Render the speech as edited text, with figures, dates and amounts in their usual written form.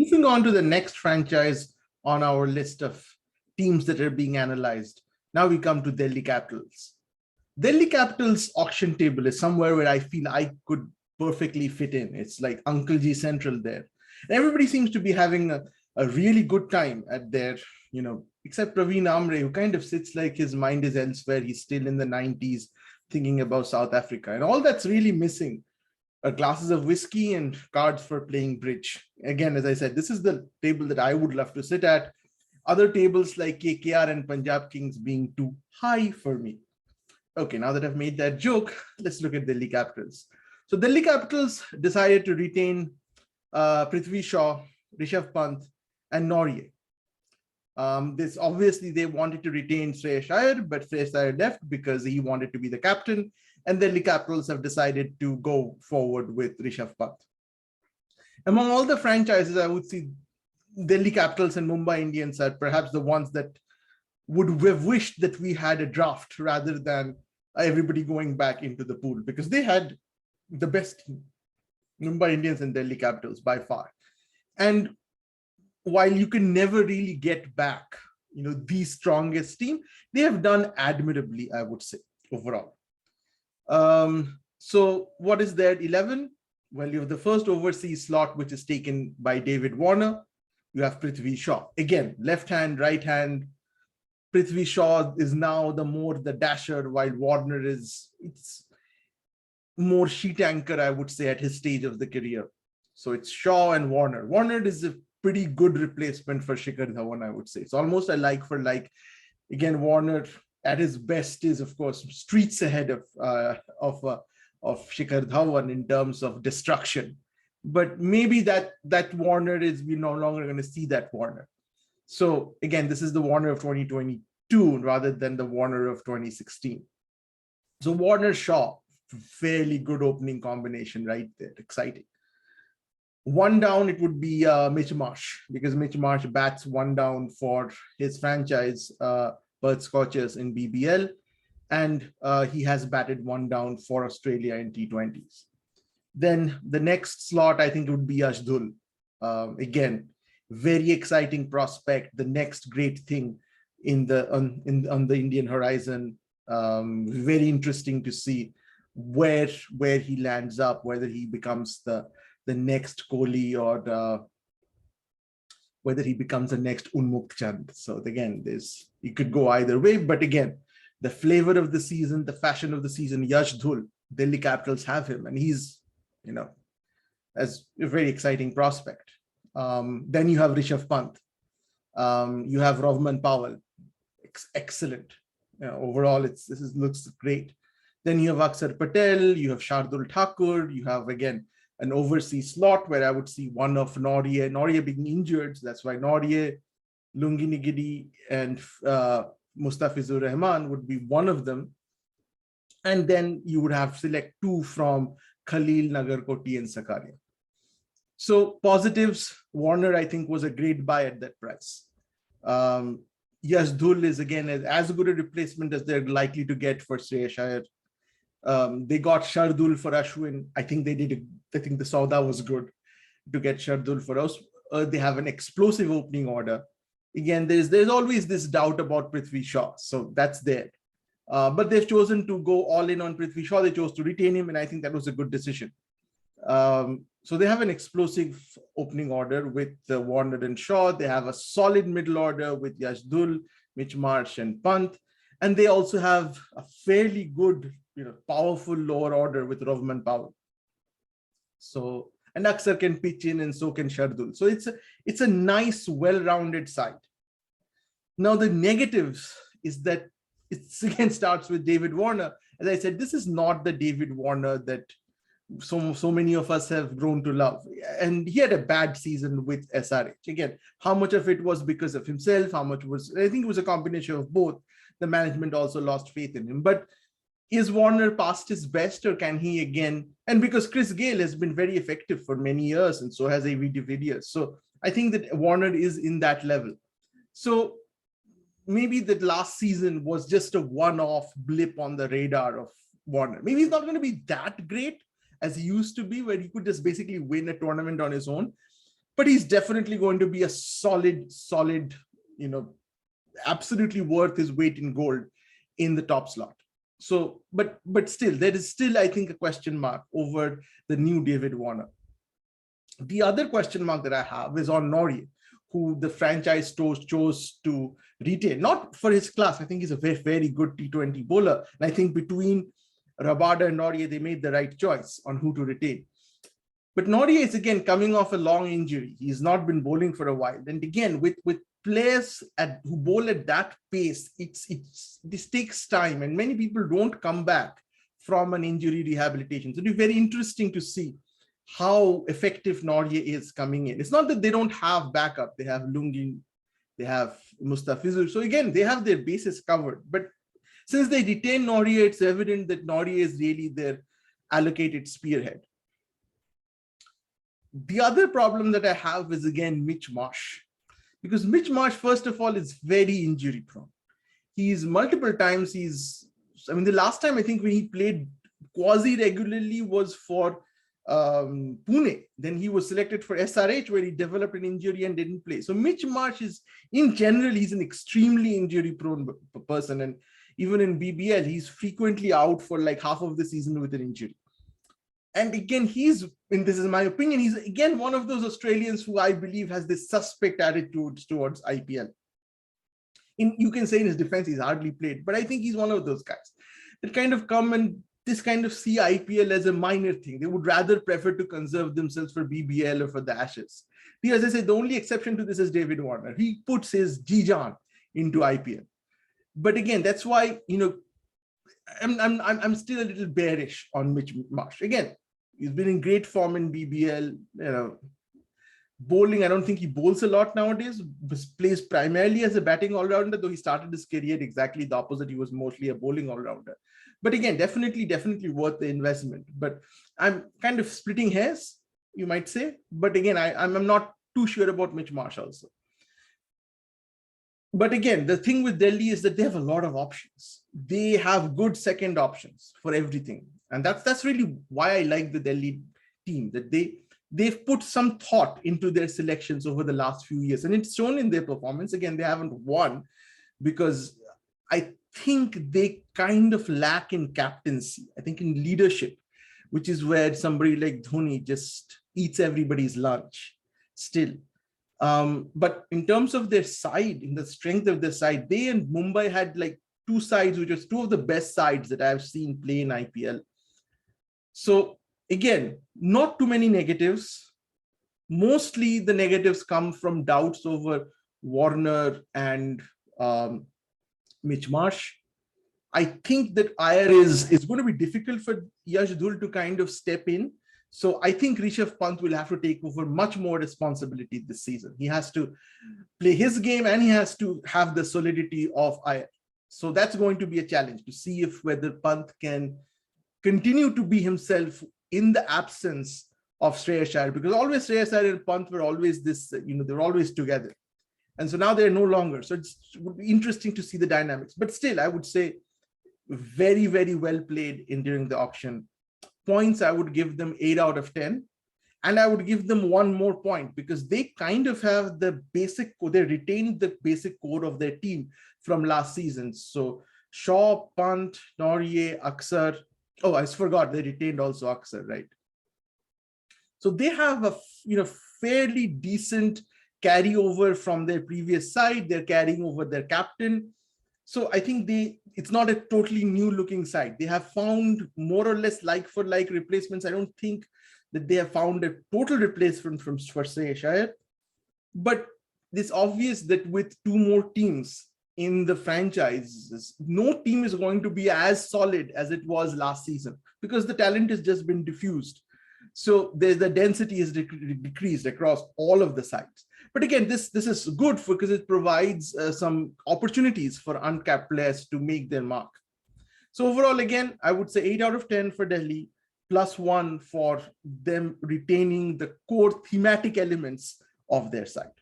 Moving on to the next franchise on our list of teams that are being analyzed. Now we come to Delhi Capitals. Delhi Capitals auction table is somewhere where I feel I could perfectly fit in. It's like Uncle G Central there. And everybody seems to be having a really good time at their, except Praveen Amre, who kind of sits like his mind is elsewhere. He's still in the 90s thinking about South Africa. And all that's really missing are glasses of whiskey and cards for playing bridge. Again, as I said, this is the table that I would love to sit at. Other tables like KKR and Punjab Kings being too high for me. Okay, now that I've made that joke, let's look at Delhi Capitals. So Delhi Capitals decided to retain Prithvi Shaw, Rishabh Pant, and Norrie. This obviously they wanted to retain Shreyas Iyer, but Shreyas Iyer left because he wanted to be the captain, and Delhi Capitals have decided to go forward with Rishabh Pant. Among all the franchises, I would see Delhi Capitals and Mumbai Indians are perhaps the ones that would have wished that we had a draft rather than everybody going back into the pool, because they had the best team, Mumbai Indians and Delhi Capitals by far. And while you can never really get back, the strongest team, they have done admirably, I would say, overall. So what is there at 11? Well, you have the first overseas slot, which is taken by David Warner. You have Prithvi Shaw. Again, left hand, right hand. Prithvi Shaw is now the dasher, while Warner it's more sheet anchor, I would say, at his stage of the career. So it's Shaw and Warner. Warner is a pretty good replacement for Shikhar Dhawan, I would say. It's almost a like for like. Again, Warner at his best is, of course, streets ahead of Shikhar Dhawan in terms of destruction. But maybe that Warner is, we're no longer going to see that Warner. So again, this is the Warner of 2022 rather than the Warner of 2016. So Warner Shaw, fairly good opening combination right there. Exciting. One down, it would be Mitch Marsh, because Mitch Marsh bats one down for his franchise, Perth Scorchers in BBL. And he has batted one down for Australia in T20s. Then the next slot, I think it would be Yash Dhul. Again, very exciting prospect, the next great thing on the Indian horizon. Very interesting to see where he lands up, whether he becomes the next Kohli or whether he becomes the next Unmukt Chand. So again, you could go either way, but again, the flavor of the season, the fashion of the season, Yash Dhul, Delhi Capitals have him, and he's, as a very exciting prospect. Then you have Rishabh Pant. You have Rovman Powell. Excellent. Overall, looks great. Then you have Akshar Patel. You have Shardul Thakur. You have, again, an overseas slot where I would see one of Norrie being injured. So that's why Norrie, Lungi Nigiri, and Mustafizur Rahman would be one of them. And then you would have select two from Khalil, Nagarkoti, and Sakaria. So positives, Warner, I think, was a great buy at that price. Yash Dhul is, again, as good a replacement as they're likely to get for Shreyas Iyer. They got Shardul for Ashwin. I think I think the Sauda was good to get Shardul for us. They have an explosive opening order. Again, there's always this doubt about Prithvi Shaw. So that's there. But they've chosen to go all in on Prithvi Shaw. They chose to retain him, and I think that was a good decision. So they have an explosive opening order with Warner and Shaw. They have a solid middle order with Yash Dhul, Mitch Marsh, and Pant. And they also have a fairly good, powerful lower order with Rovman Powell. So, and Akshar can pitch in, and so can Shardul. So it's a nice, well-rounded side. Now the negatives is that it again starts with David Warner. As I said, this is not the David Warner that so many of us have grown to love. And he had a bad season with SRH. Again, how much of it was because of himself? How much I think it was a combination of both. The management also lost faith in him. But is Warner past his best, or can he again? And because Chris Gayle has been very effective for many years, and so has A.V. de Villiers. So I think that Warner is in that level. So maybe that last season was just a one-off blip on the radar of Warner. Maybe he's not going to be that great as he used to be, where he could just basically win a tournament on his own. but he's definitely going to be a solid, absolutely worth his weight in gold in the top slot. So, but still, there is still, I think, a question mark over the new David Warner. The other question mark that I have is on Norrie, who the franchise chose to retain, not for his class. I think he's a very good T20 bowler. And I think between Rabada and Norrie, they made the right choice on who to retain. But Norrie is again coming off a long injury. He's not been bowling for a while. And again, with players who bowl at that pace, this takes time, and many people don't come back from an injury rehabilitation. So it'll be very interesting to see how effective Norrie is coming in. It's not that they don't have backup. They have Lungi, they have Mustafizur. So again, they have their bases covered. But since they retain Norrie, it's evident that Norrie is really their allocated spearhead. The other problem that I have is, again, Mitch Marsh. Because Mitch Marsh, first of all, is very injury prone. He's multiple times, the last time I think when he played quasi-regularly was for Pune. Then he was selected for SRH, where he developed an injury and didn't play. So Mitch Marsh is, in general, he's an extremely injury-prone person. And even in BBL, he's frequently out for like half of the season with an injury. And again, this is my opinion, he's again one of those Australians who I believe has this suspect attitude towards IPL. You can say in his defense, he's hardly played, but I think he's one of those guys that kind of come and this kind of see IPL as a minor thing. They would rather prefer to conserve themselves for BBL or for the Ashes. As I said, the only exception to this is David Warner. He puts his G-Jan into IPL. But again, that's why, I'm still a little bearish on Mitch Marsh. Again, he's been in great form in BBL. Bowling, I don't think he bowls a lot nowadays. Plays primarily as a batting all-rounder, though he started his career exactly the opposite. He was mostly a bowling all-rounder. But again, definitely worth the investment. But I'm kind of splitting hairs, you might say. But again, I'm not too sure about Mitch Marsh also. But again, the thing with Delhi is that they have a lot of options. They have good second options for everything. And that's really why I like the Delhi team, that they've put some thought into their selections over the last few years. And it's shown in their performance. Again, they haven't won because I think they kind of lack in captaincy. I think in leadership, which is where somebody like Dhoni just eats everybody's lunch still. But in terms of their side, in the strength of their side, they and Mumbai had like two sides, which was two of the best sides that I've seen play in IPL. So again, not too many negatives. Mostly the negatives come from doubts over Warner and Mitch Marsh. I think that Iyer is going to be difficult for Yash Dhul to kind of step in. So I think Rishabh Pant will have to take over much more responsibility this season. He has to play his game and he has to have the solidity of Iyer. So that's going to be a challenge to see whether Pant can continue to be himself in the absence of Shreyas Iyer, because always Shreyas Iyer and Pant were always this, they were always together. And so now they're no longer. So it would be interesting to see the dynamics. But still, I would say very well played during the auction. Points, I would give them 8 out of 10. And I would give them one more point because they kind of have the basic, they retained the basic core of their team from last season. So Shaw, Pant, Norrie, Aksar. Oh, I forgot they retained also Aksar, right? So they have a fairly decent carryover from their previous side. They're carrying over their captain. So I think it's not a totally new looking side. They have found more or less like for like replacements. I don't think that they have found a total replacement for Shreyas Iyer. But it's obvious that with 2 more teams in the franchise, no team is going to be as solid as it was last season because the talent has just been diffused. So the density is decreased across all of the sides. But again, this is good because it provides some opportunities for uncapped players to make their mark. So overall, again, I would say 8 out of 10 for Delhi, +1 for them retaining the core thematic elements of their side.